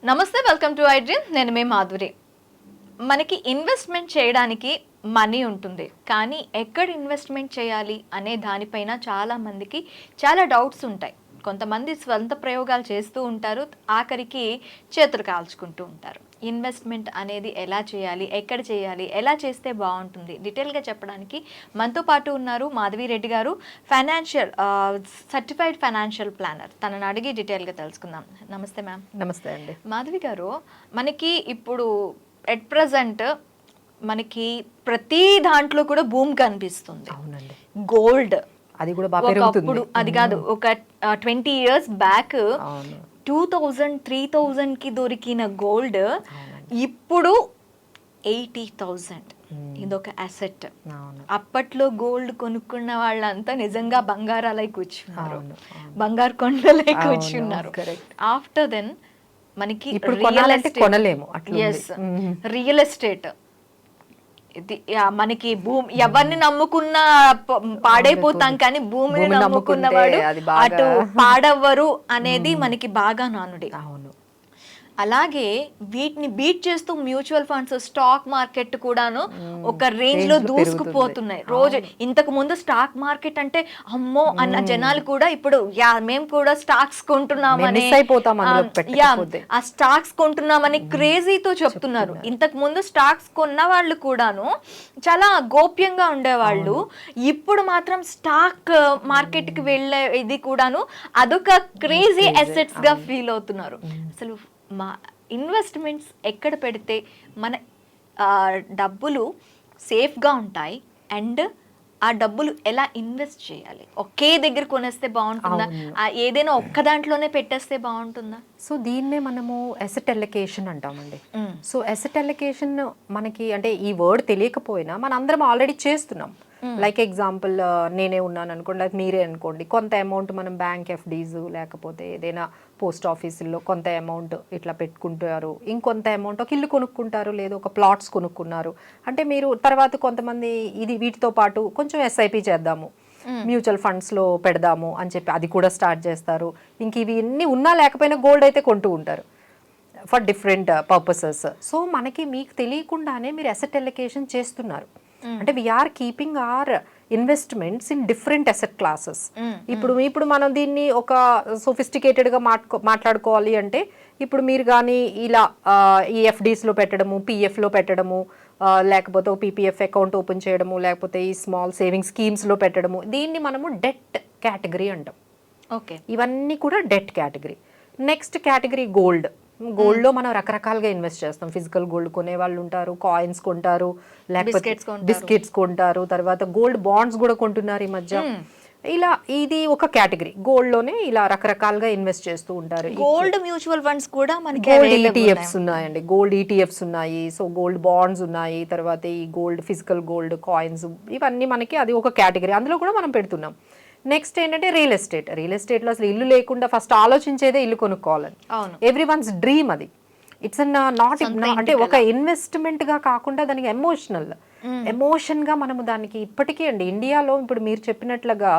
నమస్తే, welcome to I dream. నేను మీ మాధురి. మనకి ఇన్వెస్ట్మెంట్ చేయడానికి మనీ ఉంటుంది, కానీ ఎక్కడ ఇన్వెస్ట్మెంట్ చేయాలి అనే దానిపైన చాలా మందికి చాలా డౌట్స్ ఉంటాయి. కొంతమంది స్వంత ప్రయోగాలు చేస్తూ ఉంటారు, ఆఖరికి చేతులు కాల్చుకుంటూ ఉంటారు. ఇన్వెస్ట్మెంట్ అనేది ఎలా చేయాలి, ఎక్కడ చేయాలి, ఎలా చేస్తే బాగుంటుంది, డీటెయిల్గా చెప్పడానికి మనతో పాటు ఉన్నారు మాధవి రెడ్డి గారు, ఫైనాన్షియల్ సర్టిఫైడ్ ఫైనాన్షియల్ ప్లానర్. తనని అడిగి డీటెయిల్గా తెలుసుకుందాం. నమస్తే మ్యామ్. నమస్తే అండి. మాధవి గారు, మనకి ఇప్పుడు ఎట్ ప్రజెంట్ మనకి ప్రతి దాంట్లో కూడా భూమి కనిపిస్తుంది. అవునండి. గోల్డ్ అది కూడా బాగా పెరుగుతుంది. అది కాదు, ఒక 20 years బ్యాక్ 2000, 3000 కి దొరికిన గోల్డ్ ఇప్పుడు 80,000. ఇదొక అసెట్. అప్పట్లో గోల్డ్ కొనుక్కున్న వాళ్ళంతా నిజంగా బంగారాలై కూర్చున్నారు, బంగారు కొండలై కూర్చున్నారు. ఆఫ్టర్ దెన్ మనకి కొనలేము. రియల్ ఎస్టేట్, మనకి భూమి ఎవరిని నమ్ముకున్నా పాడైపోతాం, కానీ భూమిని నమ్ముకున్నవాడు అటు పాడవ్వరు అనేది మనకి బాగా నానుడి. అలాగే వీటిని బీట్ చేస్తూ మ్యూచువల్ ఫండ్స్, స్టాక్ మార్కెట్ కూడాను ఒక రేంజ్ లో దూసుకుపోతున్నాయి. రోజు ఇంతకు ముందు స్టాక్ మార్కెట్ అంటే అమ్మో అన్న జనాలు కూడా ఇప్పుడు మేము కూడా స్టాక్స్ కొంటున్నామని, ఆ స్టాక్స్ కొంటున్నామని క్రేజీతో చెప్తున్నారు. ఇంతకు ముందు స్టాక్స్ కొన్న వాళ్ళు కూడాను చాలా గోప్యంగా ఉండేవాళ్ళు. ఇప్పుడు మాత్రం స్టాక్ మార్కెట్ కి వెళ్ళే ఇది కూడాను అదొక క్రేజీ అసెట్స్ గా ఫీల్ అవుతున్నారు. అసలు మా ఇన్వెస్ట్మెంట్స్ ఎక్కడ పెడితే మన డబ్బులు సేఫ్గా ఉంటాయి, అండ్ ఆ డబ్బులు ఎలా ఇన్వెస్ట్ చేయాలి? ఒకే దగ్గర కొనేస్తే బాగుంటుందా, ఏదైనా ఒక్క దాంట్లోనే పెట్టేస్తే బాగుంటుందా? సో దీన్నే మనము అసెట్ అలొకేషన్ అంటామండి. సో అసెట్ అలొకేషన్ మనకి అంటే ఈ వర్డ్ తెలియకపోయినా మన అందరం ఆల్రెడీ చేస్తున్నాం. లైక్ ఎగ్జాంపుల్ నేనే ఉన్నాను అనుకోండి, లైక్ మీరే అనుకోండి, కొంత అమౌంట్ మనం బ్యాంక్ ఎఫ్డీస్ లేకపోతే ఏదైనా పోస్ట్ ఆఫీసుల్లో కొంత అమౌంట్ ఇట్లా పెట్టుకుంటారు, ఇంకొంత అమౌంట్ ఒక ఇల్లు కొనుక్కుంటారు, లేదు ఒక ప్లాట్స్ కొనుక్కున్నారు అంటే మీరు తర్వాత కొంతమంది ఇది వీటితో పాటు కొంచెం ఎస్ఐపి చేద్దాము, మ్యూచువల్ ఫండ్స్లో పెడదాము అని చెప్పి అది కూడా స్టార్ట్ చేస్తారు. ఇంక ఇవి ఎన్ని ఉన్నా లేకపోయినా గోల్డ్ అయితే కొంటూ ఉంటారు ఫర్ డిఫరెంట్ పర్పసెస్. సో మనకి మీకు తెలియకుండానే మీరు అసెట్ అలొకేషన్ చేస్తున్నారు. అంటే we're keeping our investments in different asset classes. ఇప్పుడు మనం దీన్ని ఒక సోఫిస్టికేటెడ్గా మాట్లాడుకోవాలి అంటే ఇప్పుడు మీరు కానీ ఇలా ఈ ఎఫ్డీస్లో పెట్టడము, పిఎఫ్లో పెట్టడము, లేకపోతే పీపీఎఫ్ అకౌంట్ ఓపెన్ చేయడము, లేకపోతే ఈ స్మాల్ సేవింగ్ స్కీమ్స్లో పెట్టడము, దీన్ని మనము డెట్ కేటగిరీ అంటాం. ఓకే, ఇవన్నీ కూడా debt category. Next category gold. గోల్డ్లో మనం రకరకాలుగా ఇన్వెస్ట్ చేస్తాం. ఫిజికల్ గోల్డ్ కొనే వాళ్ళు ఉంటారు, కాయిన్స్ కొంటారు, లేకపోతే బిస్కెట్స్ కొంటారు, తర్వాత గోల్డ్ బాండ్స్ కూడా కొంటున్నారు ఈ మధ్య. ఇలా ఇది ఒక కేటగిరీ. గోల్డ్ లోనే ఇలా రకరకాలుగా ఇన్వెస్ట్ చేస్తూ ఉంటారు. గోల్డ్ మ్యూచువల్ ఫండ్స్ కూడా మనకి గోల్డ్ ఈటీఎఫ్స్ ఉన్నాయండి, గోల్డ్ ఈటీఎఫ్స్ ఉన్నాయి, సో గోల్డ్ బాండ్స్ ఉన్నాయి, తర్వాత ఈ గోల్డ్ ఫిజికల్ గోల్డ్ కాయిన్స్, ఇవన్నీ మనకి అది ఒక కేటగిరీ. అందులో కూడా మనం పెడుతున్నాం. నెక్స్ట్ ఏంటంటే రియల్ ఎస్టేట్. రియల్ ఎస్టేట్లో అసలు ఇల్లు లేకుండా ఫస్ట్ ఆలోచించేదే ఇల్లు కొనుక్కోవాలని. ఎవ్రీ వన్స్ డ్రీమ్ అది. ఇట్స్ నాట్ అంటే ఒక ఇన్వెస్ట్మెంట్ గా కాకుండా దానికి ఎమోషన్ గా మనము దానికి ఇప్పటికీ అండి ఇండియాలో ఇప్పుడు మీరు చెప్పినట్లుగా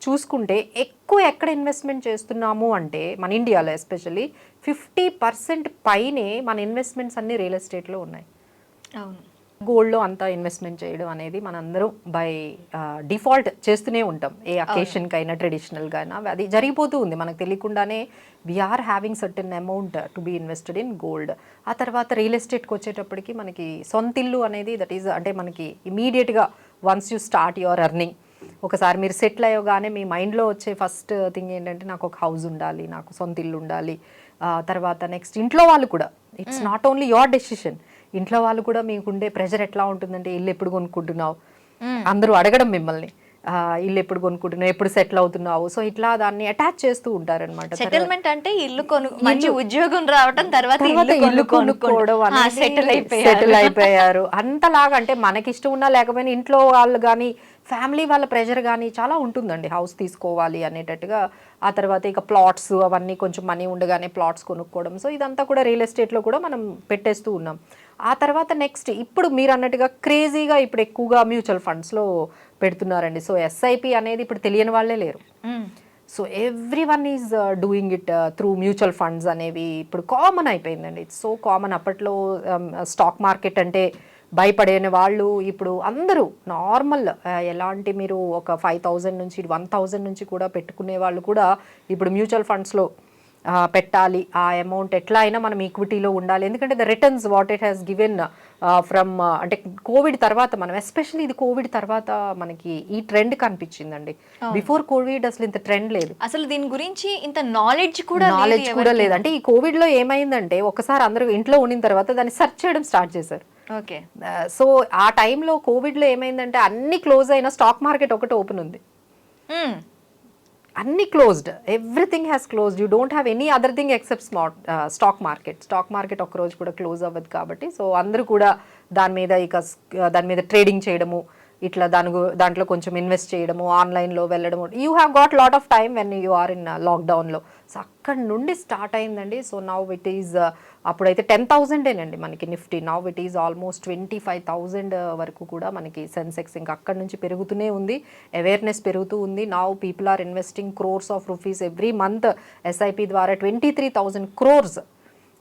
చూసుకుంటే ఎక్కువ ఎక్కడ ఇన్వెస్ట్మెంట్ చేస్తున్నాము అంటే మన ఇండియాలో ఎస్పెషల్లీ 50% పైనే మన ఇన్వెస్ట్మెంట్స్ అన్ని రియల్ ఎస్టేట్లో ఉన్నాయి. అవును, గోల్డ్లో అంతా ఇన్వెస్ట్మెంట్ చేయడం అనేది మనందరం బై డిఫాల్ట్ చేస్తూనే ఉంటాం. ఏ అకేషన్కి అయినా ట్రెడిషనల్గా అయినా అది జరిగిపోతూ ఉంది మనకు తెలియకుండానే. We're having certain amount to be invested in gold. ఆ తర్వాత రియల్ ఎస్టేట్కి వచ్చేటప్పటికి మనకి సొంతిల్లు అనేది దట్ ఈజ్ అంటే మనకి ఇమీడియట్గా once you start your earning, ఒకసారి మీరు సెటిల్ అయ్యగానే మీ మైండ్లో వచ్చే ఫస్ట్ థింగ్ ఏంటంటే నాకు ఒక హౌస్ ఉండాలి, నాకు సొంత ఇల్లు ఉండాలి. తర్వాత నెక్స్ట్ ఇంట్లో వాళ్ళు కూడా, it's not only your decision, ఇంట్లో వాళ్ళు కూడా మీకుండే ప్రెషర్ ఎట్లా ఉంటుందంటే ఇల్లు ఎప్పుడు కొనుక్కుంటున్నావు, అందరూ అడగడం మిమ్మల్ని ఇల్లు ఎప్పుడు కొనుక్కుంటున్నావు, ఎప్పుడు సెటిల్ అవుతున్నావు. సో ఇట్లా దాన్ని అటాచ్ చేస్తూ ఉంటారనమాట. సెటిల్మెంట్ అంటే ఇల్లు మంచి ఉద్యోగం రావడం, తర్వాత ఇల్లు కొనుక్కోవడం, సెటిల్ అయిపోయారు అంతలాగా. అంటే మనకి ఇష్టం ఉన్నా లేకపోయినా ఇంట్లో వాళ్ళు కానీ ఫ్యామిలీ వాళ్ళ ప్రెషర్ కానీ చాలా ఉంటుందండి హౌస్ తీసుకోవాలి అనేటట్టుగా. ఆ తర్వాత ఇక ప్లాట్స్ అవన్నీ కొంచెం మనీ ఉండగానే ప్లాట్స్ కొనుక్కోవడం. సో ఇదంతా కూడా రియల్ ఎస్టేట్లో కూడా మనం పెట్టేస్తూ ఉన్నాం. ఆ తర్వాత నెక్స్ట్ ఇప్పుడు మీరు అన్నట్టుగా క్రేజీగా ఇప్పుడు ఎక్కువగా మ్యూచువల్ ఫండ్స్లో పెడుతున్నారండి. సో ఎస్ఐపి అనేది ఇప్పుడు తెలియని వాళ్ళే లేరు. So every one is doing it through mutual funds అనేవి ఇప్పుడు కామన్ అయిపోయిందండి. It's so common. అప్పట్లో స్టాక్ మార్కెట్ అంటే భయపడిన వాళ్ళు ఇప్పుడు అందరూ నార్మల్ ఎలాంటి మీరు ఒక 5,000 నుంచి 1,000 నుంచి కూడా పెట్టుకునే వాళ్ళు కూడా ఇప్పుడు మ్యూచువల్ ఫండ్స్లో పెట్టాలి. ఆ అమౌంట్ ఎట్లా అయినా మనం ఈక్విటీలో ఉండాలి. ఎందుకంటే the returns what it has given from అంటే కోవిడ్ తర్వాత మనం ఎస్పెషల్లీ ఇది కోవిడ్ తర్వాత మనకి ఈ ట్రెండ్ కనిపించిందండి. బిఫోర్ కోవిడ్ అసలు ఇంత ట్రెండ్ లేదు, అసలు దీని గురించి ఇంత నాలెడ్జ్ కూడా లేదు. అంటే ఈ కోవిడ్ లో ఏమైందంటే ఒకసారి అందరూ ఇంట్లో ఉండిన తర్వాత దాన్ని సెర్చ్ చేయడం స్టార్ట్ చేశారు. ఓకే. సో ఆ టైంలో కోవిడ్లో ఏమైందంటే అన్ని క్లోజ్ అయినా స్టాక్ మార్కెట్ ఒకటి ఓపెన్ ఉంది. అన్ని closed, everything has closed. You don't have any other thing except stock market ఒక రోజు కూడా క్లోజ్ అవ్వదు కాబట్టి సో అందరూ కూడా దాని మీద ట్రేడింగ్ చేయడము, ఇట్లా దాంట్లో కొంచెం ఇన్వెస్ట్ చేయడము, ఆన్లైన్లో వెళ్ళడము. You have got lot of time when you are in లాక్డౌన్లో. సో అక్కడ నుండి స్టార్ట్ అయిందండి. సో నౌ ఇట్ ఈజ్ అప్పుడైతే 10,000 మనకి Nifty. Now it is almost 25,000 వరకు కూడా మనకి సెన్సెక్స్ ఇంకా అక్కడ నుంచి పెరుగుతూనే ఉంది. అవేర్నెస్ పెరుగుతూ ఉంది. Now people are investing crores of rupees every month. SIP ద్వారా 23,000 crores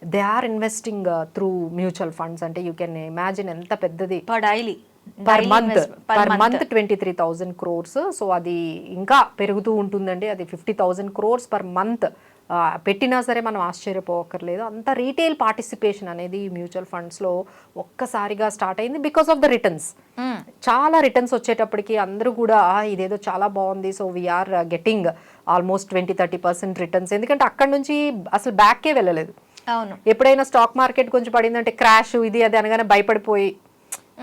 they are investing through mutual funds. అంటే యూ కెన్ ఇమాజిన్ ఎంత పెద్దది. Per month 23,000 crores. సో అది ఇంకా పెరుగుతూ ఉంటుందండి. అది 50,000 crores పర్ మంత్ పెట్టినా సరే మనం ఆశ్చర్యపోవక్కర్లేదు. అంత రీటైల్ పార్టిసిపేషన్ అనేది మ్యూచువల్ ఫండ్స్లో ఒక్కసారిగా స్టార్ట్ అయింది బికాస్ ఆఫ్ ద రిటర్న్స్. చాలా రిటర్న్స్ వచ్చేటప్పటికి అందరూ కూడా ఇదేదో చాలా బాగుంది, so we're getting almost 20-30% returns. ఎందుకంటే అక్కడ నుంచి అసలు బ్యాక్కే వెళ్ళలేదు. అవును. ఎప్పుడైనా స్టాక్ మార్కెట్ కొంచెం పడిందంటే క్రాష్ ఇది అది అనగానే భయపడిపోయి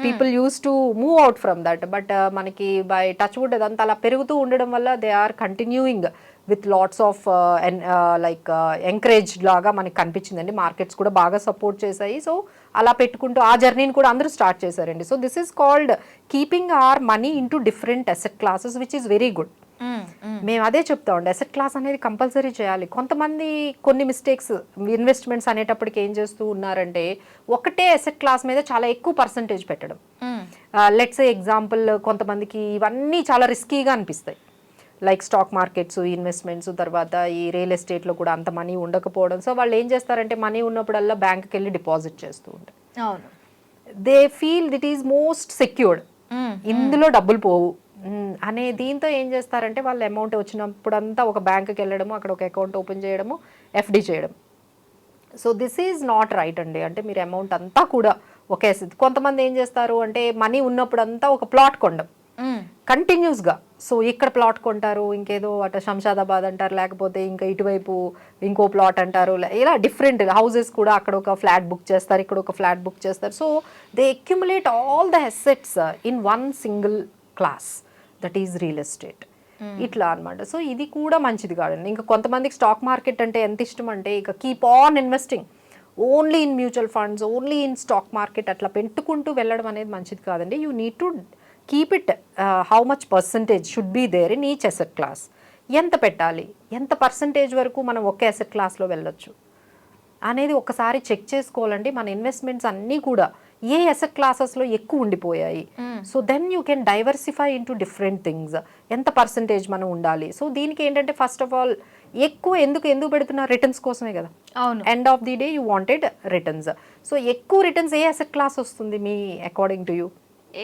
people use to move out from that. But మనకి బై టచ్ వుడ్ అదంతా అలా పెరుగుతూ ఉండడం వల్ల they are continuing with lots of encourage లాగా మనకి కనిపించిందండి. మార్కెట్స్ కూడా బాగా సపోర్ట్ చేశాయి. సో అలా పెట్టుకుంటూ ఆ జర్నీని కూడా అందరూ స్టార్ట్ చేశారండి. So this is called keeping our money in to different asset classes which is very good. మేము అదే చెప్తామండి, అసెట్ క్లాస్ అనేది కంపల్సరీ చేయాలి. కొంతమంది కొన్ని మిస్టేక్స్ ఇన్వెస్ట్మెంట్స్ అనేటప్పటికి ఏం చేస్తూ ఉన్నారంటే ఒకటే అసెట్ క్లాస్ మీద చాలా ఎక్కువ పర్సంటేజ్ పెట్టడం. లెట్స్ ఎగ్జాంపుల్, కొంతమందికి ఇవన్నీ చాలా రిస్కీగా అనిపిస్తాయి. లైక్ స్టాక్ మార్కెట్స్, ఇన్వెస్ట్మెంట్స్, తర్వాత ఈ రియల్ ఎస్టేట్లో కూడా అంత మనీ ఉండకపోవడం. సో వాళ్ళు ఏం చేస్తారంటే మనీ ఉన్నప్పుడల్లా బ్యాంక్కి వెళ్ళి డిపాజిట్ చేస్తూ ఉంటారు. They feel that is most secured, ఇందులో డబ్బులు పోవు అనే దీంతో ఏం చేస్తారంటే వాళ్ళ అమౌంట్ వచ్చినప్పుడంతా ఒక బ్యాంకుకి వెళ్ళడము, అక్కడ ఒక అకౌంట్ ఓపెన్ చేయడము, ఎఫ్డి చేయడం. So this is not right అండి. అంటే మీరు అమౌంట్ అంతా కూడా ఒకే. కొంతమంది ఏం చేస్తారు అంటే మనీ ఉన్నప్పుడంతా ఒక ప్లాట్ కొనడం కంటిన్యూస్గా. సో ఇక్కడ ప్లాట్ కొంటారు, ఇంకేదో అటు శంషాదాబాద్ అంటారు, లేకపోతే ఇంకా ఇటువైపు ఇంకో ప్లాట్ అంటారు, ఇలా డిఫరెంట్ హౌసెస్ కూడా అక్కడ ఒక ఫ్లాట్ బుక్ చేస్తారు, ఇక్కడ ఒక ఫ్లాట్ బుక్ చేస్తారు. So they accumulate all the assets in one single class, that is real estate. ఇట్లా అనమాట. సో ఇది కూడా మంచిది కాదండి. ఇంకా కొంతమందికి స్టాక్ మార్కెట్ అంటే ఎంత ఇష్టం అంటే ఇక keep on investing only in mutual funds, only in stock market అట్లా పెట్టుకుంటూ వెళ్ళడం అనేది మంచిది కాదండి. You need to keep it how much percentage should be there in each asset class. ఎంత పెట్టాలి, ఎంత పర్సంటేజ్ వరకు మనం ఒకే అసెట్ క్లాస్లో వెళ్ళొచ్చు అనేది ఒకసారి చెక్ చేసుకోవాలండి. మన ఇన్వెస్ట్మెంట్స్ అన్నీ కూడా ఏ అసెట్ క్లాసెస్లో ఎక్కువ ఉండిపోయాయి. So then you can diversify into different things. ఎంత పర్సంటేజ్ మనం ఉండాలి. సో దీనికి ఏంటంటే ఫస్ట్ ఆఫ్ ఆల్ ఎక్కువ ఎందుకు పెడుతున్నారు, రిటర్న్స్ కోసమే కదా. End of the day you wanted returns. So ఎక్కువ రిటర్న్స్ ఏ అసెట్ క్లాస్ వస్తుంది మీ according to you?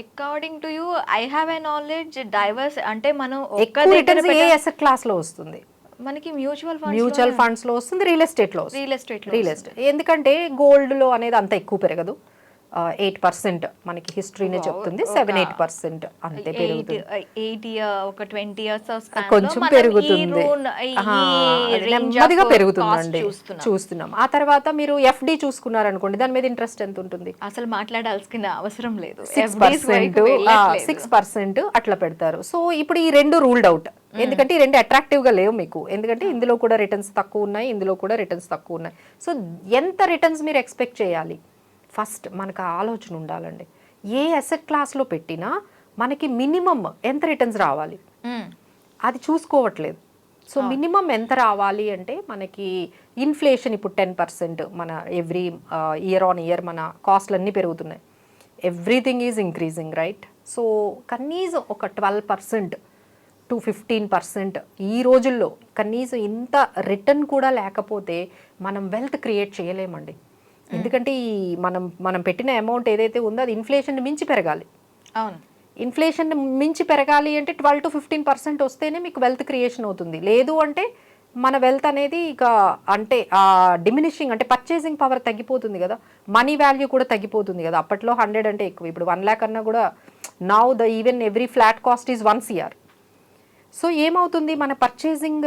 According to you I have a knowledge diverse. అంటే మనం ఎక్కువ రిటర్న్స్ ఏ అసెట్ క్లాస్ లో వస్తుంది? మనకి మ్యూచువల్ ఫండ్స్ లో వస్తుంది, రియల్ ఎస్టేట్ లో. ఎందుకంటే గోల్డ్ లో అనేది అంత ఎక్కువ పెరగదు. 8% మనకి హిస్టరీనే చెప్తుంది. 7-8% అంతే పెరుగుతుంది. కొంచెం పెరుగుతుంది, నెమ్మదిగా పెరుగుతుందండి చూస్తున్నాం. ఆ తర్వాత మీరు ఎఫ్డి చూసుకున్నారనుకోండి, దాని మీద ఇంట్రెస్ట్ ఎంత ఉంటుంది? అసలు మాట్లాడాల్సిన అవసరం లేదు. 6% అట్లా పెడతారు. సో ఇప్పుడు ఈ రెండు రూల్డ్ అవుట్. ఎందుకంటే ఈ రెండు అట్రాక్టివ్ గా లేవు మీకు. ఎందుకంటే ఇందులో కూడా రిటర్న్స్ తక్కువ ఉన్నాయి, ఇందులో కూడా రిటర్న్స్ తక్కువ ఉన్నాయి. సో ఎంత రిటర్న్స్ మీరు ఎక్స్పెక్ట్ చేయాలి? ఫస్ట్ మనకు ఆలోచన ఉండాలండి. ఏ అసెట్ క్లాస్లో పెట్టినా మనకి మినిమం ఎంత రిటర్న్స్ రావాలి అది చూసుకోవట్లేదు. సో మినిమం ఎంత రావాలి అంటే మనకి ఇన్ఫ్లేషన్ ఇప్పుడు 10%, మన ఎవ్రీ ఇయర్ ఆన్ ఇయర్ మన కాస్ట్లు అన్నీ పెరుగుతున్నాయి. Everything is increasing, right? So కనీసం ఒక 12% టు 15% ఈ రోజుల్లో కనీసం ఇంత రిటర్న్ కూడా లేకపోతే మనం వెల్త్ క్రియేట్ చేయలేమండి. ఎందుకంటే ఈ మనం పెట్టిన అమౌంట్ ఏదైతే ఉందో అది ఇన్ఫ్లేషన్ మించి పెరగాలి. అవును, ఇన్ఫ్లేషన్ మించి పెరగాలి అంటే 12 to 15% వస్తేనే మీకు వెల్త్ క్రియేషన్ అవుతుంది. లేదు అంటే మన వెల్త్ అనేది ఇక అంటే డిమినిషింగ్ అంటే పర్చేసింగ్ పవర్ తగ్గిపోతుంది కదా, మనీ వాల్యూ కూడా తగ్గిపోతుంది కదా. అప్పట్లో 100 అంటే ఎక్కువ, ఇప్పుడు 1 lakh అన్నా కూడా now the even every flat cost is 1 crore. So ఏమవుతుంది, మన పర్చేసింగ్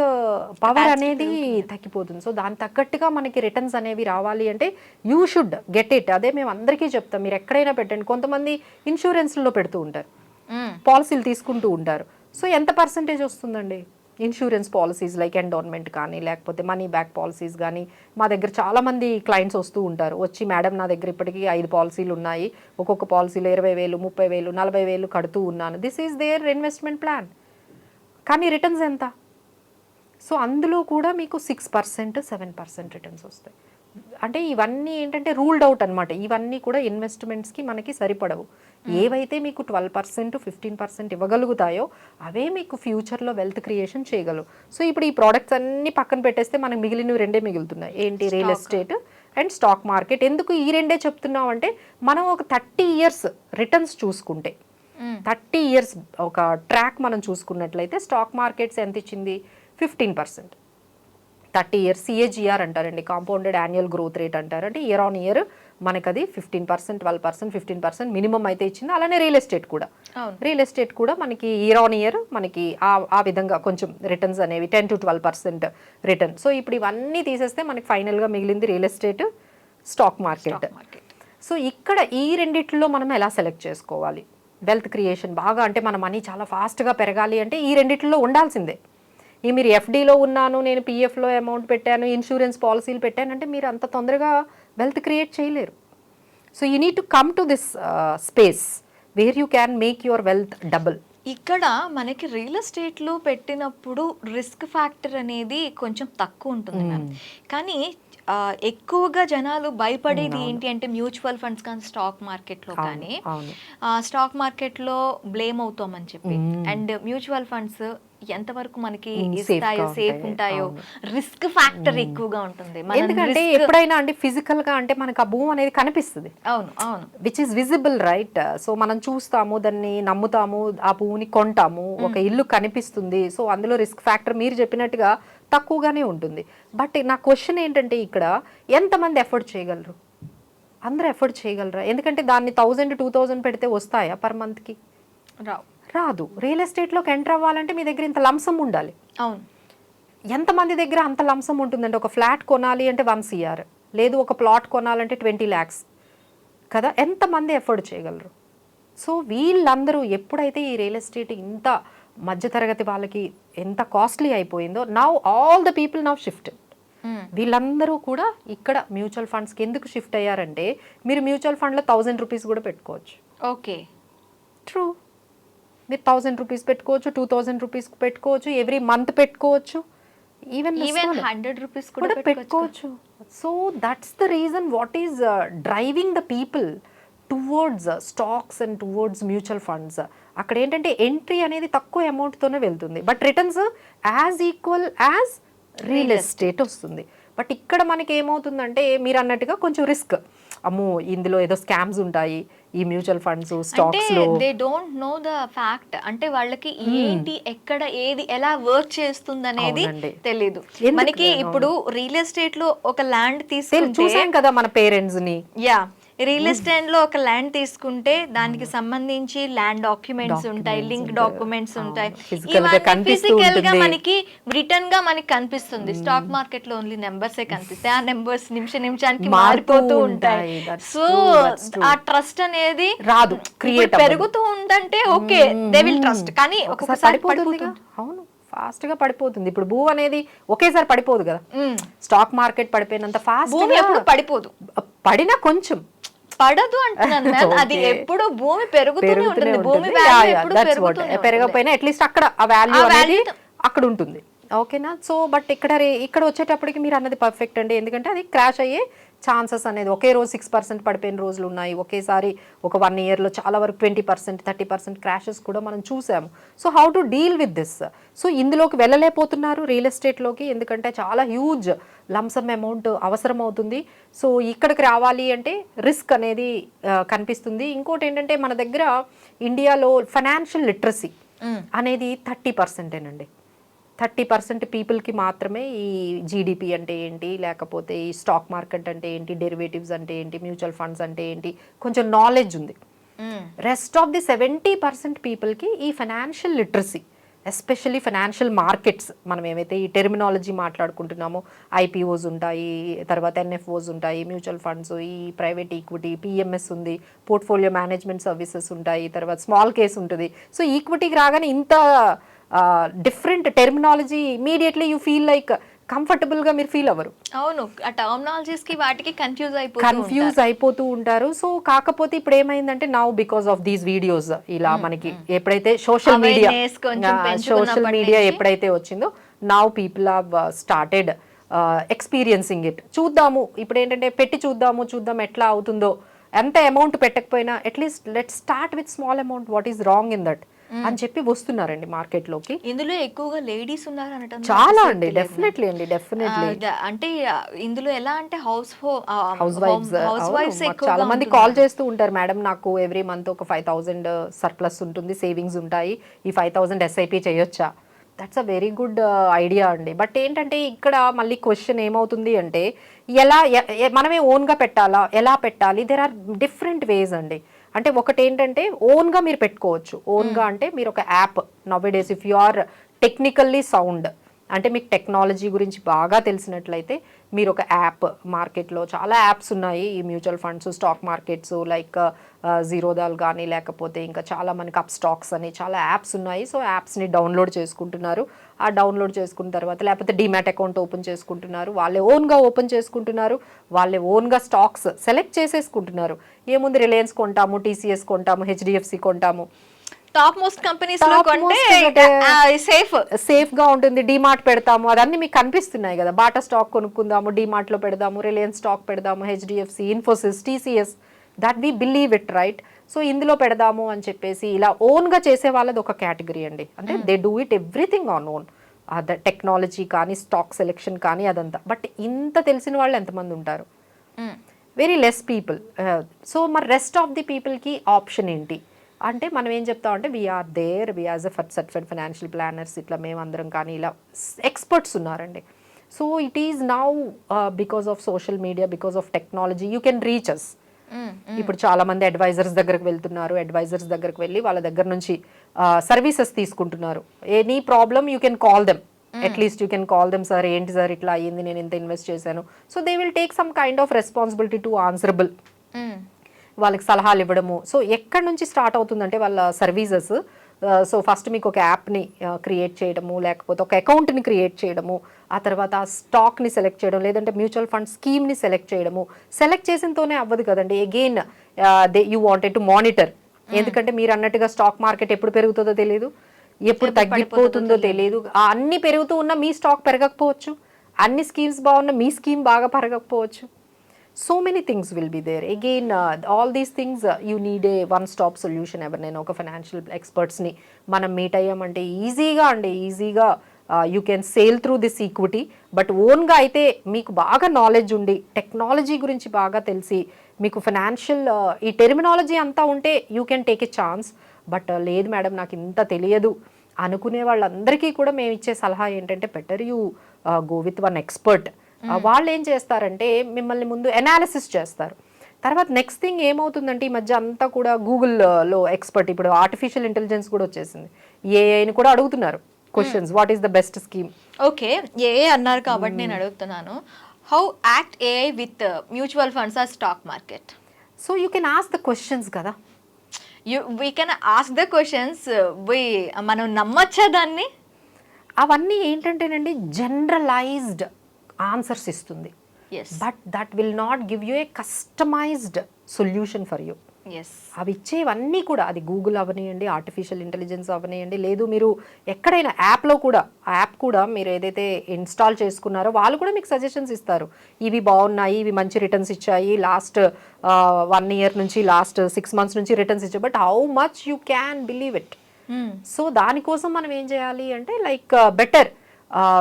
పవర్ అనేది తగ్గిపోతుంది. సో దాని తగ్గట్టుగా మనకి రిటర్న్స్ అనేవి రావాలి అంటే యూ షుడ్ గెట్ ఇట్. అదే మేము అందరికీ చెప్తాం, మీరు ఎక్కడైనా పెట్టండి. కొంతమంది ఇన్సూరెన్స్లో పెడుతూ ఉంటారు, పాలసీలు తీసుకుంటూ ఉంటారు. సో ఎంత పర్సంటేజ్ వస్తుందండి ఇన్సూరెన్స్ పాలసీస్ లైక్ ఎండోన్మెంట్ కానీ లేకపోతే మనీ బ్యాక్ పాలసీస్ కానీ? మా దగ్గర చాలామంది క్లయింట్స్ వస్తూ ఉంటారు, వచ్చి మేడం నా దగ్గర ఇప్పటికీ 5 పాలసీలు ఉన్నాయి, ఒక్కొక్క పాలసీలో 20,000, 30,000, 40,000 కడుతూ ఉన్నాను. This is their investment plan. కానీ రిటర్న్స్ ఎంత? సో అందులో కూడా మీకు 6%, 7% రిటర్న్స్ వస్తాయి. అంటే ఇవన్నీ ఏంటంటే రూల్డ్ అవుట్ అనమాట. ఇవన్నీ కూడా ఇన్వెస్ట్మెంట్స్కి మనకి సరిపడవు. ఏవైతే మీకు 12%, 15% ఇవ్వగలుగుతాయో అవే మీకు ఫ్యూచర్లో వెల్త్ క్రియేషన్ చేయగలవు. సో ఇప్పుడు ఈ ప్రోడక్ట్స్ అన్ని పక్కన పెట్టేస్తే మనకు మిగిలినవి 2 మిగులుతున్నాయి. ఏంటి? Real estate and stock market. ఎందుకు ఈ 2 చెప్తున్నాం అంటే మనం ఒక 30 years రిటర్న్స్ చూసుకుంటే, 30 years ఒక ట్రాక్ మనం చూసుకున్నట్లయితే స్టాక్ మార్కెట్స్ ఎంత ఇచ్చింది? 15%. 30 years CAGR అంటారండి, కాంపౌండెడ్ యాన్యువల్ గ్రోత్ రేట్ అంటారు. అంటే ఇయర్ ఆన్ ఇయర్ మనకు అది 15%, 12%, 15% మినిమం అయితే ఇచ్చింది. అలానే రియల్ ఎస్టేట్ కూడా మనకి ఇయర్ ఆన్ ఇయర్ మనకి ఆ విధంగా కొంచెం రిటర్న్స్ అనేవి 10 to 12% రిటర్న్. సో ఇప్పుడు ఇవన్నీ తీసేస్తే మనకి ఫైనల్గా మిగిలింది real estate, stock market. So ఇక్కడ ఈ రెండిట్లో మనం ఎలా సెలెక్ట్ చేసుకోవాలి? వెల్త్ క్రియేషన్ బాగా అంటే మన మనీ చాలా ఫాస్ట్గా పెరగాలి అంటే ఈ రెండిట్లో ఉండాల్సిందే. ఈ మీరు ఎఫ్డీలో ఉన్నాను, నేను పిఎఫ్లో అమౌంట్ పెట్టాను, ఇన్సూరెన్స్ పాలసీలు పెట్టానంటే మీరు అంత తొందరగా వెల్త్ క్రియేట్ చేయలేరు. So you need to come to this space where you can make your wealth double. ఇక్కడ మనకి రియల్ ఎస్టేట్లో పెట్టినప్పుడు రిస్క్ ఫ్యాక్టర్ అనేది కొంచెం తక్కువ ఉంటుంది మ్యామ్. కానీ ఎక్కువగా జనాలు భయపడేది ఏంటి అంటే మ్యూచువల్ ఫండ్స్ కానీ స్టాక్ మార్కెట్లో కానీ, స్టాక్ మార్కెట్లో బ్లేమ్ అవుతామని చెప్పి, అండ్ మ్యూచువల్ ఫండ్స్ ఎంతవరకు మనకి ఇస్తాయో, సేఫ్ ఉంటాయో, రిస్క్ ఫ్యాక్టర్ ఎక్కువగా ఉంటుంది. ఎందుకంటే ఎప్పుడైనా అంటే ఫిజికల్ గా అంటే మనకు ఆ భూమి అనేది కనిపిస్తుంది. అవును అవును, which is visible right. So మనం చూస్తాము, దాన్ని నమ్ముతాము, ఆ భూమిని కొంటాము, ఒక ఇల్లు కనిపిస్తుంది. సో అందులో రిస్క్ ఫ్యాక్టర్ మీరు చెప్పినట్టుగా తక్కువగానే ఉంటుంది. బట్ నా క్వశ్చన్ ఏంటంటే ఇక్కడ ఎంతమంది ఎఫర్ట్ చేయగలరు? అందరూ ఎఫర్ట్ చేయగలరా? ఎందుకంటే దాన్ని 1000, 2000 పెడితే వస్తాయా పర్ మంత్కి? రాదు. రియల్ ఎస్టేట్లోకి ఎంటర్ అవ్వాలంటే మీ దగ్గర ఇంత లంసం ఉండాలి. అవును. ఎంతమంది దగ్గర అంత లంసం ఉంటుందంటే ఒక ఫ్లాట్ కొనాలి అంటే 1 crore, లేదు ఒక ప్లాట్ కొనాలంటే 20 lakhs కదా. ఎంతమంది ఎఫర్ట్ చేయగలరు? సో వీళ్ళందరూ ఎప్పుడైతే ఈ రియల్ ఎస్టేట్ ఇంత మధ్యతరగతి వాళ్ళకి ఎంత కాస్ట్లీ అయిపోయిందో, now all the people now shift. వీళ్ళందరూ కూడా ఇక్కడ మ్యూచువల్ ఫండ్స్కి ఎందుకు షిఫ్ట్ అయ్యారంటే మీరు మ్యూచువల్ ఫండ్లో 1000 rupees కూడా పెట్టుకోవచ్చు. Okay, true. మీరు 1000 rupees పెట్టుకోవచ్చు, 2000 rupees పెట్టుకోవచ్చు, ఎవ్రీ మంత్ పెట్టుకోవచ్చు, ఈవెన్ 100 rupees కూడా పెట్టుకోవచ్చు. So that's the reason what is driving the people towards stocks and towards mutual funds. అక్కడ ఏంటంటే ఎంట్రీ అనేది తక్కువ అమౌంట్తోనే వెళ్తుంది, but returns as equal as real estate వస్తుంది. బట్ ఇక్కడ మనకి ఏమవుతుందంటే మీరు అన్నట్టుగా కొంచెం రిస్క్, అమ్మో ఇందులో ఏదో స్కామ్స్ ఉంటాయి ఈ మ్యూచువల్ ఫండ్స్ స్టాక్స్ లో. They don't know the fact. అంటే వాళ్ళకి ఏంటి, ఎక్కడ ఏది ఎలా వర్క్ చేస్తుంది అనేది తెలీదు. మనకి ఇప్పుడు రియల్ ఎస్టేట్ లో ఒక ల్యాండ్ తీసుకుంటే చూసాం కదా మన పేరెంట్స్ ని. యా, రియల్ ఎస్టేట్ లో ఒక ల్యాండ్ తీసుకుంటే దానికి సంబంధించి ల్యాండ్ డాక్యుమెంట్స్ ఉంటాయి, లింక్ డాక్యుమెంట్స్ ఉంటాయి, ఫిజికల్ గా మనకి రిటర్న్ గా మనకి కనిపిస్తుంది. స్టాక్ మార్కెట్ లో ఓన్లీ నెంబర్సే కనిపిస్తాయి, ఆ నెంబర్స్ నిమిషానికి మారిపోతూ ఉంటాయి. సో ఆ ట్రస్ట్ అనేది రాదు, పెరుగుతూ ఉందంటే ఓకే దే విల్ ట్రస్ట్, కానీ ఒక్కొక్కసారి పడిపోతుంది. అవును, ఫాస్ట్ గా పడిపోతుంది. ఇప్పుడు భూ అనేది ఒకేసారి పడిపోదు కదా, స్టాక్ మార్కెట్ పడిపోయినంత ఫాస్ట్ ఎప్పుడు పడిపోదు, పడినా కొంచెం పడదు అంటున్నాను మ్యామ్. అది ఎప్పుడు భూమి పెరుగుతూనే ఉంటుంది, భూమి వాల్యూ ఎప్పుడు పెరగకపోయినా అట్లీస్ట్ అక్కడ ఆ వాల్యూ అనేది అక్కడ ఉంటుంది. ఓకేనా. సో బట్ ఇక్కడ వచ్చేటప్పటికి మీరు అన్నది పర్ఫెక్ట్ అండి, ఎందుకంటే అది క్రాష్ అయ్యే ఛాన్సెస్ అనేది ఒకే రోజు 6% పడిపోయిన రోజులు ఉన్నాయి, ఒకేసారి ఒక 1 yearలో చాలా వరకు 20% 30% క్రాషెస్ కూడా మనం చూసాము. So how to deal with this? So ఇందులోకి వెళ్ళలేకపోతున్నారు రియల్ ఎస్టేట్లోకి, ఎందుకంటే చాలా హ్యూజ్ లంసమ్ అమౌంట్ అవసరం అవుతుంది. సో ఇక్కడికి రావాలి అంటే రిస్క్ అనేది కనిపిస్తుంది. ఇంకోటి ఏంటంటే మన దగ్గర ఇండియాలో ఫైనాన్షియల్ లిటరసీ అనేది 30%ఏనండి. 30% పీపుల్కి మాత్రమే ఈ జీడిపి అంటే ఏంటి, లేకపోతే ఈ స్టాక్ మార్కెట్ అంటే ఏంటి, డెరివేటివ్స్ అంటే ఏంటి, మ్యూచువల్ ఫండ్స్ అంటే ఏంటి, కొంచెం నాలెడ్జ్ ఉంది. రెస్ట్ ఆఫ్ ది 70% పీపుల్కి ఈ financial literacy, especially financial markets, మనం ఏమైతే ఈ టెర్మినాలజీ మాట్లాడుకుంటున్నామో, ఐపీఓస్ ఉంటాయి, తర్వాత ఎన్ఎఫ్ఓస్ ఉంటాయి, మ్యూచువల్ ఫండ్స్, ఈ ప్రైవేట్ ఈక్విటీ, పిఎంఎస్ ఉంది, పోర్ట్ఫోలియో మేనేజ్మెంట్ సర్వీసెస్ ఉంటాయి, తర్వాత స్మాల్ కేస్ ఉంటుంది. సో ఈక్విటీకి రాగానే ఇంత different terminology, immediately you feel like కంఫర్టబుల్గా మీరు ఫీల్ అవ్వరు. అవును, ఆ టర్మినాలజీస్కి వాటికి కన్ఫ్యూజ్ అయిపోతూ ఉంటారు. సో కాకపోతే ఇప్పుడు ఏమైందంటే now because of these videos, ఇలా మనకి ఎప్పుడైతే సోషల్ మీడియా ఎప్పుడైతే వచ్చిందో, now people have started experiencing it. చూద్దాము ఇప్పుడు ఏంటంటే పెట్టి చూద్దాం ఎట్లా అవుతుందో. ఎంత అమౌంట్ పెట్టకపోయినా at least let start with small amount, what is wrong in that అని చెప్పి వస్తున్నారండి మార్కెట్లోకి. ఇందులో ఎక్కువగా లేడీస్ ఉన్నారు అనటం చాలా అండి, డెఫినెట్లీ. అంటే ఇందులో ఎలా అంటే హౌస్ వైఫ్స్ చాలా మంది కాల్ చేస్తూ ఉంటారు, మేడం నాకు ఎవ్రీ మంత్ ఒక 5,000 సర్ప్లస్ ఉంటుంది, సేవింగ్స్ ఉంటాయి, ఈ 5,000 ఎస్ఐపి చేయొచ్చా? That's a very good idea అండి. బట్ ఏంటంటే ఇక్కడ మళ్ళీ క్వశ్చన్ ఏమవుతుంది అంటే మనమే ఓన్గా పెట్టాలా, ఎలా పెట్టాలి? దెర్ ఆర్ డిఫరెంట్ వేస్ అండి. అంటే ఒకటి ఏంటంటే ఓన్గా మీరు పెట్టుకోవచ్చు. ఓన్గా అంటే మీరు ఒక app, nowadays if you are technically sound, అంటే మీకు టెక్నాలజీ గురించి బాగా తెలిసినట్లయితే మీరు ఒక యాప్, మార్కెట్లో చాలా యాప్స్ ఉన్నాయి, ఈ mutual funds, stock markets, like Zerodha కానీ, లేకపోతే ఇంకా చాలా మనకి అప్ స్టాక్స్ అని చాలా యాప్స్ ఉన్నాయి. సో యాప్స్ని డౌన్లోడ్ చేసుకుంటున్నారు. ఆ డౌన్లోడ్ చేసుకున్న తర్వాత లేకపోతే డిమాట్ అకౌంట్ ఓపెన్ చేసుకుంటున్నారు, వాళ్ళే ఓన్గా ఓపెన్ చేసుకుంటున్నారు, వాళ్ళే ఓన్గా స్టాక్స్ సెలెక్ట్ చేసేసుకుంటున్నారు. ఏముంది, రిలయన్స్ కొంటాము, టీసీఎస్ కొంటాము, హెచ్డిఎఫ్సి కొంటాము, టాప్ మోస్ట్ కంపెనీస్ లో కొంటే సేఫ్ గా ఉంటుంది. డిమార్ట్ పెడతాము, అదన్నీ మీకు కనిపిస్తున్నాయి కదా. బాటా స్టాక్ కొనుక్కుందాము, డిమార్ట్ లో పెడదాము, రిలయన్స్ స్టాక్ పెడదాము, HDFC, Infosys, TCS, that we believe it, right? So ఇందులో పెడదాము అని చెప్పేసి ఇలా ఓన్ గా చేసే వాళ్ళది ఒక కేటగిరీ అండి. అంటే they do it everything on own, technology కానీ, స్టాక్ సెలెక్షన్ కానీ, అదంతా. బట్ ఇంత తెలిసిన వాళ్ళు ఎంతమంది ఉంటారు? Very less people. సో మరి రెస్ట్ ఆఫ్ ది పీపుల్కి ఆప్షన్ ఏంటి అంటే మనం ఏం చెప్తామంటే we are there, we as a certified financial planners, ఇట్లా మేమందరం కానీ ఇలా ఎక్స్పర్ట్స్ ఉన్నారండి. So it is now because of social media, because of technology, you can reach us. ఇప్పుడు చాలా మంది అడ్వైజర్స్ దగ్గరకు వెళ్తున్నారు, అడ్వైజర్స్ దగ్గరకు వెళ్ళి వాళ్ళ దగ్గర నుంచి సర్వీసెస్ తీసుకుంటున్నారు. Any problem you can call them, at least you can call them, sir ఏంటి సార్ ఇట్లా అయ్యింది, నేను ఇంత ఇన్వెస్ట్ చేశాను. So they will take some kind of responsibility to answerable, వాళ్ళకి సలహాలు ఇవ్వడము. సో ఎక్కడి నుంచి స్టార్ట్ అవుతుందంటే వాళ్ళ సర్వీసెస్. సో ఫస్ట్ మీకు ఒక యాప్ని క్రియేట్ చేయడము, లేకపోతే ఒక అకౌంట్ని క్రియేట్ చేయడము, ఆ తర్వాత ఆ స్టాక్ని సెలెక్ట్ చేయడం, లేదంటే మ్యూచువల్ ఫండ్ స్కీమ్ని సెలెక్ట్ చేయడము. సెలెక్ట్ చేసినతోనే అవ్వదు కదండి, again you wanted to monitor. ఎందుకంటే మీరు అన్నట్టుగా స్టాక్ మార్కెట్ ఎప్పుడు పెరుగుతుందో తెలియదు, ఎప్పుడు తగ్గిపోతుందో తెలియదు. అన్ని పెరుగుతూ ఉన్నా మీ స్టాక్ పెరగకపోవచ్చు, అన్ని స్కీమ్స్ బాగున్నా మీ స్కీమ్ బాగా పెరగకపోవచ్చు. So many things will be there. Again, all these things, you need a one-stop solution. ఎవరినైనా ఒక ఫైనాన్షియల్ ఎక్స్పర్ట్స్ని మనం మీట్ అయ్యామంటే ఈజీగా you can sale through this equity. But ఓన్గా అయితే మీకు బాగా నాలెడ్జ్ ఉండి, టెక్నాలజీ గురించి బాగా తెలిసి, మీకు ఫైనాన్షియల్ ఈ టెర్మినాలజీ అంతా ఉంటే you can take a chance. But లేదు మేడం నాకు ఇంత తెలియదు అనుకునే వాళ్ళందరికీ కూడా మేము ఇచ్చే సలహా ఏంటంటే better you go with one expert. వాళ్ళు ఏం చేస్తారంటే మిమ్మల్ని ముందు ఎనాలిసిస్ చేస్తారు. తర్వాత నెక్స్ట్ థింగ్ ఏమవుతుందంటే ఈ మధ్య అంతా కూడా గూగుల్లో ఎక్స్పర్ట్, ఇప్పుడు ఆర్టిఫిషియల్ ఇంటెలిజెన్స్ కూడా వచ్చేసింది, ఏఐని కూడా అడుగుతున్నారు questions, what is the best scheme. Okay, AI అన్నారు కాబట్టి నేను అడుగుతున్నాను, how act AI with mutual funds or stock market? So you can ask the questions కదా, we can ask the questions, మనం నమ్మచ్చా దాన్ని? అవన్నీ ఏంటంటేనండి జనరలైజ్డ్ ఆన్సర్స్ ఇస్తుంది, but that will not give you a customized solution for you. Yes. అవి ఇచ్చేవన్నీ కూడా, అది గూగుల్ అవనియండి, ఆర్టిఫిషియల్ ఇంటెలిజెన్స్ అవనియండి, లేదు మీరు ఎక్కడైనా యాప్లో కూడా, ఆ యాప్ కూడా మీరు ఏదైతే ఇన్స్టాల్ చేసుకున్నారో వాళ్ళు కూడా మీకు సజెషన్స్ ఇస్తారు. ఇవి బాగున్నాయి, ఇవి మంచి రిటర్న్స్ ఇచ్చాయి, లాస్ట్ 1 year నుంచి లాస్ట్ 6 months నుంచి రిటర్న్స్ ఇచ్చాయి, but how much you can believe it? So దానికోసం మనం ఏం చేయాలి అంటే like better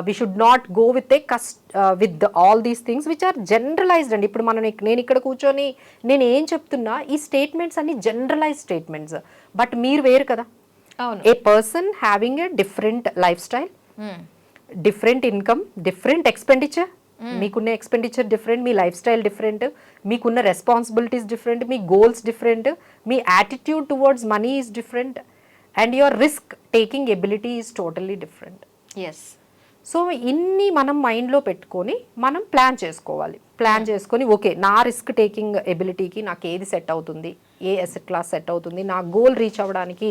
we should not go with with all these things which are generalized అండి. ఇప్పుడు నేను ఇక్కడ కూర్చొని నేను ఏం చెప్తున్నా, ఈ స్టేట్మెంట్స్ అన్ని జనరలైజ్ స్టేట్మెంట్స్, బట్ మీరు వేరు కదా. A person having a different lifestyle, different income, different expenditure, మీకున్న ఎక్స్పెండిచర్ డిఫరెంట్, మీ లైఫ్ స్టైల్ డిఫరెంట్, మీకున్న రెస్పాన్సిబిలిటీస్ డిఫరెంట్, మీ గోల్స్ డిఫరెంట్, మీ attitude towards money is different, and your risk taking ability is totally different. Yes. So ఇన్ని మనం మైండ్లో పెట్టుకొని మనం ప్లాన్ చేసుకోవాలి. ప్లాన్ చేసుకొని ఓకే, నా రిస్క్ టేకింగ్ ఎబిలిటీకి నాకు ఏది సెట్ అవుతుంది, ఏ అసెట్ క్లాస్ సెట్ అవుతుంది, నా గోల్ రీచ్ అవ్వడానికి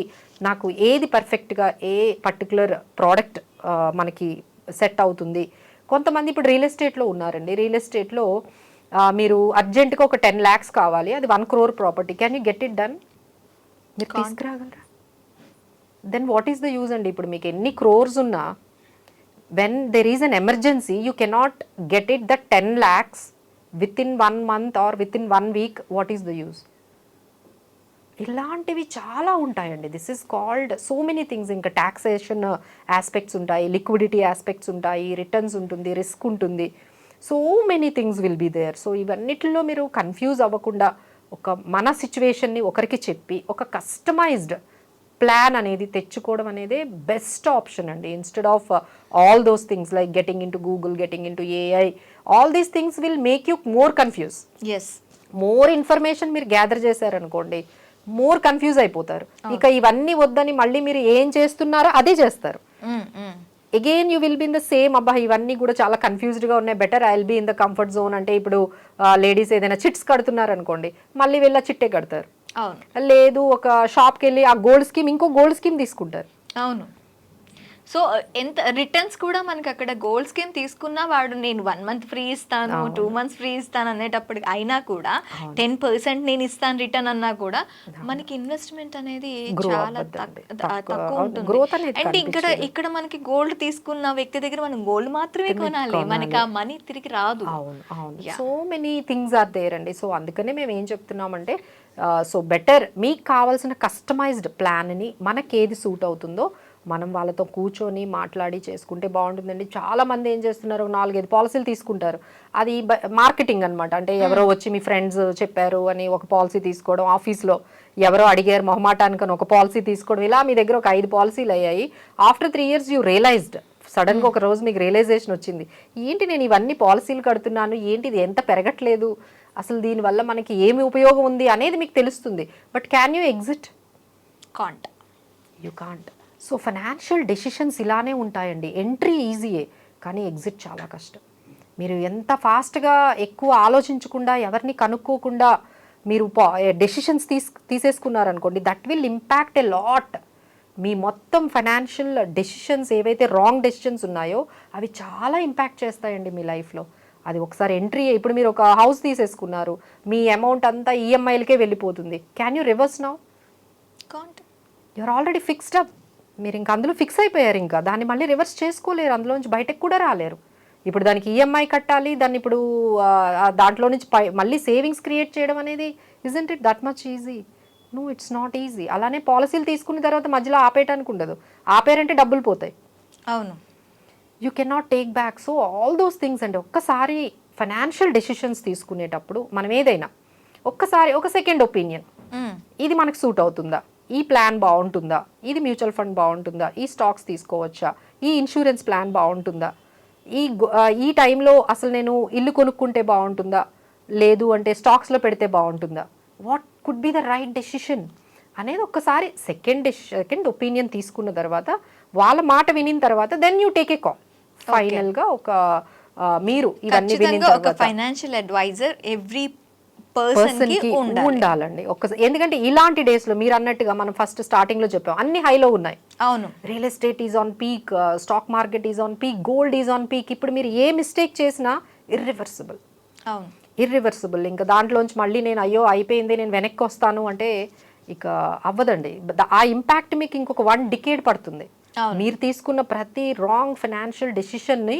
నాకు ఏది పర్ఫెక్ట్గా, ఏ పర్టికులర్ ప్రోడక్ట్ మనకి సెట్ అవుతుంది. కొంతమంది ఇప్పుడు రియల్ ఎస్టేట్లో ఉన్నారండి. రియల్ ఎస్టేట్లో మీరు అర్జెంటుగా ఒక 10 lakhs కావాలి, అది 1 crore property, can you get it done? మీరు తీసుకురాగలరా? Then what is the use అండి? ఇప్పుడు మీకు ఎన్ని క్రోర్స్ ఉన్నా, when there is an emergency, you cannot get it the 10 lakhs within 1 month or within 1 week. What is the use? ఇలాంటివి చాలా ఉంటాయండి. This is called so many things. ఇంకా taxation aspects ఉంటాయి, లిక్విడిటీ ఆస్పెక్ట్స్ ఉంటాయి, రిటర్న్స్ ఉంటుంది, risk ఉంటుంది, so many things will be there. So ఇవన్నిటిలో మీరు కన్ఫ్యూజ్ అవ్వకుండా ఒక మన సిచ్యువేషన్ని ఒకరికి చెప్పి ఒక కస్టమైజ్డ్ ప్లాన్ అనేది తెచ్చుకోవడం అనేది బెస్ట్ ఆప్షన్ అండి. Instead of all those things like getting in to Google, getting in to AI, all these things will make you more confuse. Yes. More information మీరు గ్యాదర్ చేశారనుకోండి, మోర్ కన్ఫ్యూజ్ అయిపోతారు. ఇక ఇవన్నీ వద్దని మళ్ళీ మీరు ఏం చేస్తున్నారో అదే చేస్తారు. Again you will be in the same, అబ్బా ఇవన్నీ కూడా చాలా కన్ఫ్యూజ్డ్గా ఉన్నాయి, better I will be in the comfort zone. అంటే ఇప్పుడు లేడీస్ ఏదైనా చిట్స్ కడుతున్నారు అనుకోండి, మళ్ళీ వెళ్ళి చిట్టే కడతారు. లేదు ఒక షాప్కి వెళ్ళి ఆ గోల్డ్ స్కీమ్, ఇంకో గోల్డ్ స్కీమ్ తీసుకుంటారు. అవును. సో ఎంత రిటర్న్స్ కూడా మనకి అక్కడ గోల్డ్ స్కీమ్ తీసుకున్నా వాడు నేను 1 month ఫ్రీ ఇస్తాను, 2 months ఫ్రీ ఇస్తాను అనేటప్పుడు అయినా కూడా 10% నేను ఇస్తాను రిటర్న్ అన్నా కూడా మనకి ఇన్వెస్ట్మెంట్ అనేది చాలా తక్కువ ఉంటుంది. అండ్ ఇక్కడ మనకి గోల్డ్ తీసుకున్న వ్యక్తి దగ్గర మనం గోల్డ్ మాత్రమే కొనాలి, మనకి ఆ మనీ తిరిగి రాదు. So many things are there అండి. సో అందుకనే మేము ఏం చెప్తున్నామంటే, సో బెటర్ మీకు కావాల్సిన కస్టమైజ్డ్ ప్లాన్ని మనకి ఏది సూట్ అవుతుందో మనం వాళ్ళతో కూర్చొని మాట్లాడి చేసుకుంటే బాగుంటుందండి. చాలామంది ఏం చేస్తున్నారు, 4-5 పాలసీలు తీసుకుంటారు. అది మార్కెటింగ్ అనమాట. అంటే ఎవరో వచ్చి మీ ఫ్రెండ్స్ చెప్పారు అని ఒక పాలసీ తీసుకోవడం, ఆఫీస్లో ఎవరో అడిగారు మొహమాటానికని ఒక పాలసీ తీసుకోవడం, ఇలా మీ దగ్గర ఒక 5 పాలసీలు అయ్యాయి. ఆఫ్టర్ 3 years యూ రియలైజ్డ్, సడన్గా ఒక రోజు మీకు రియలైజేషన్ వచ్చింది, ఏంటి నేను ఇవన్నీ పాలసీలు కడుతున్నాను, ఏంటి ఇది ఎంత పెరగట్లేదు, అసలు దీనివల్ల మనకి ఏమి ఉపయోగం ఉంది అనేది మీకు తెలుస్తుంది. But can you exit? Can't. You can't. So financial decisions ఇలానే ఉంటాయండి. ఎంట్రీ ఈజీయే, కానీ ఎగ్జిట్ చాలా కష్టం. మీరు ఎంత ఫాస్ట్గా ఎక్కువ ఆలోచించకుండా, ఎవరిని కనుక్కోకుండా మీరు డెసిషన్స్ తీసేసుకున్నారనుకోండి, that will impact a lot. మీ మొత్తం ఫైనాన్షియల్ డెసిషన్స్ ఏవైతే రాంగ్ డెసిషన్స్ ఉన్నాయో అవి చాలా ఇంపాక్ట్ చేస్తాయండి మీ లైఫ్లో. అది ఒకసారి ఎంట్రీ, ఇప్పుడు మీరు ఒక హౌస్ తీసేసుకున్నారు, మీ అమౌంట్ అంతా ఈఎంఐలకే వెళ్ళిపోతుంది. Can you reverse now? Can't. You're already fixed up. మీరు ఇంకా అందులో ఫిక్స్ అయిపోయారు, ఇంకా దాన్ని మళ్ళీ రివర్స్ చేసుకోలేరు, అందులోంచి బయటకు కూడా రాలేరు. ఇప్పుడు దానికి ఈఎంఐ కట్టాలి, దాన్ని ఇప్పుడు దాంట్లో నుంచి మళ్ళీ సేవింగ్స్ క్రియేట్ చేయడం అనేది isn't it that much easy? No, it's not easy. అలానే పాలసీలు తీసుకున్న తర్వాత మధ్యలో ఆపేయటానికి ఉండదు, ఆపేరంటే డబ్బులు పోతాయి. అవును. You can not take back. So all those things అంటే ఒక్కసారి ఫైనాన్షియల్ డెసిషన్స్ తీసుకునేటప్పుడు మనం ఏదైనా ఒక్కసారి ఒక సెకండ్ ఒపీనియన్, ఇది మనకు సూట్ అవుతుందా, ఈ ప్లాన్ బాగుంటుందా, ఇది మ్యూచువల్ ఫండ్ బాగుంటుందా, ఈ స్టాక్స్ తీసుకోవచ్చా, ఈ ఇన్సూరెన్స్ ప్లాన్ బాగుంటుందా, ఈ టైంలో అసలు నేను ఇల్లు కొనుక్కుంటే బాగుంటుందా, లేదు అంటే స్టాక్స్లో పెడితే బాగుంటుందా, what could be the right decision అనేది ఒక్కసారి సెకండ్ ఒపీనియన్ తీసుకున్న తర్వాత, వాళ్ళ మాట వినిన తర్వాత then you take a call. ఫైనల్గా ఒక మీరు ఇవన్నీ వినిన తర్వాత ఫైనాన్షియల్ అడ్వైజర్ ఎవ్రీ పర్సన్కి ఉండాలండి. ఎందుకంటే ఇలాంటి డేస్లో మీరు అన్నట్టుగా మనం ఫస్ట్ స్టార్టింగ్లో చెప్పాం, అన్ని హైలో ఉన్నాయి. అవును. Real estate is on peak, stock market is on peak, gold is on peak. ఇప్పుడు మీరు ఏ మిస్టేక్ చేసినా ఇర్రివర్సిబుల్. అవును. ఇర్రివర్సిబుల్. ఇంకా దాంట్లోంచి మళ్ళీ నేను అయ్యో అయిపోయింది నేను వెనక్కి వస్తాను అంటే ఇక అవ్వదండి. ఆ ఇంపాక్ట్ మీకు ఇంకొక 1 డికేడ్ పడుతుంది. మీరు తీసుకున్న ప్రతి రాంగ్ ఫైనాన్షియల్ డెసిషన్ని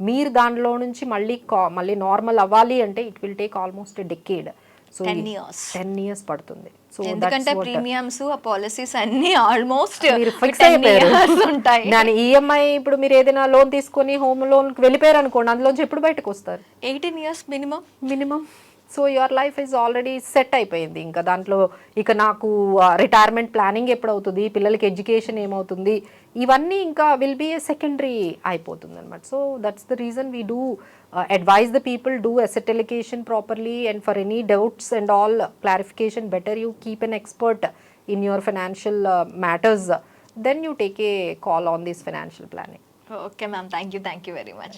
మీరు దానిలో నుంచి మళ్ళీ నార్మల్ అవ్వాలి అంటే it will take almost decade. So 10 years పడుతుంది. సో ఎందుకంటే ప్రీమియమ్స్ ఆ పాలసీస్ అన్ని ఆల్మోస్ట్ మీరు ఫిక్స్ అయిపోయారు ఉంటాయి. దాని ఈఎంఐ ఇప్పుడు మీరు ఏదైనా లోన్ తీసుకొని హోమ్ లోన్కి వెళ్ళిపోయారు అనుకోండి, అందులోంచి ఎప్పుడు బయటకు వస్తారు? 18 years minimum. So your life is already set అయిపోయింది. ఇంకా దాంట్లో ఇక నాకు రిటైర్మెంట్ ప్లానింగ్ ఎప్పుడు అవుతుంది, పిల్లలకి ఎడ్యుకేషన్ ఏమవుతుంది, ఇవన్నీ ఇంకా విల్ బీ ఏ సెకండరీ అయిపోతుంది అనమాట. So that's the reason we do advise the people, do asset allocation properly, and for any doubts and all clarification, better you keep an expert in your financial matters, then you take a call on this financial planning. Okay ma'am, thank you very much.